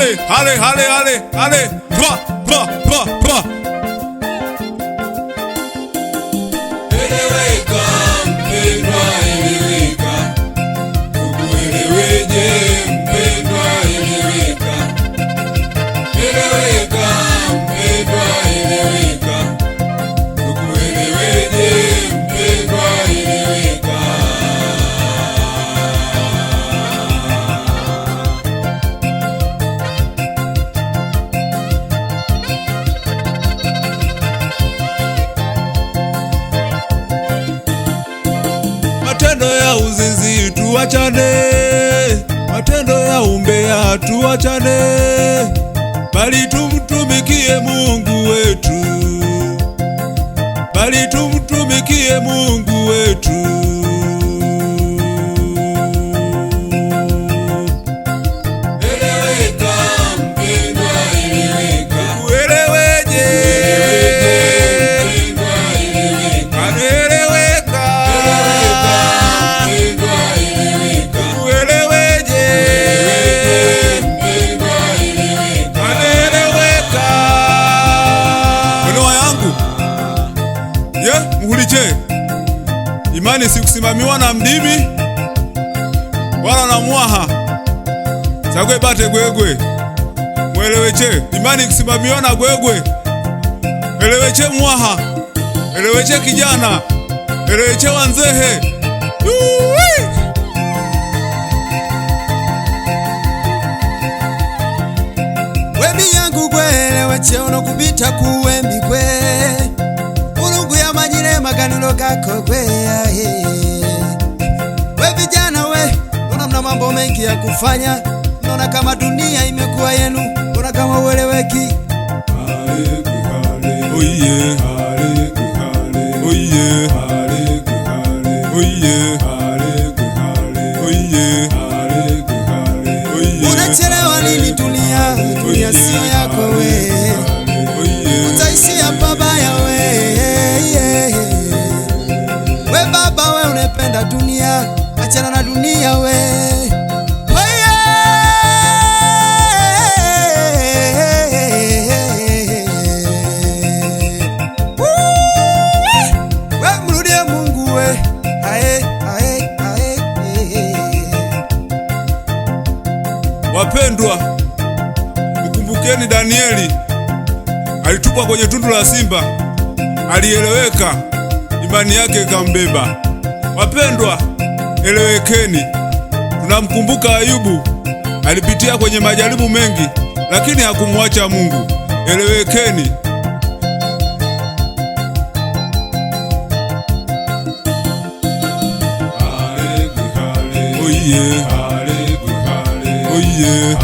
hale. Twa. Eleweka mpendwa, eleweka. Ukueleweje mpendwa, eleweka. Eleweka mpendwa, eleweka. Ukueleweje mpendwa, eleweka. Matendo ya uzinzi tuachane, matendo ya umbea tuachane, bali tumtumikie Mungu wetu, bali tumtumikie Mungu wetu. Eleweka mpendwa, eleweka. Ueleweje Mpendwa, eleweka. anaeleweka, Mpendwa, eleweka. ueleweje Mpendwa, eleweka. anaeleweka. Wenowa yangu muhuliche imani sikusimamiwa na mdimi wala na mwaha sagwe bate gwegwe. Mweleweche imani kusimamiwa na gwegwe. Eleweche mwaha, eleweche kijana, eleweche wanzehe. Yuwi! Wemi yangu gweleweche ono kubita kuwembi gwe Mulungu yamanyire maganiro gako gwe We vijana we, nona mna mambo mengi ya kufanya. Nona kama dunia imekuwa yenu, nona kama ueleweki. Oye, oye, Unachelewa nini dunia? Dunia sio yako we, utaishia pabaya we. We baba we unapenda dunia, achana na dunia we. We mrudie Mungu we. Wapendwa, mkumbukeni Danieli, alitupwa kwenye tundu la simba, alieleweka, imani yake ikambeba. Wapendwa, elewekeni. Tunamkumbuka Ayubu, alipitia kwenye majaribu mengi, lakini hakumwacha Mungu. Elewekeni. Oye, oye,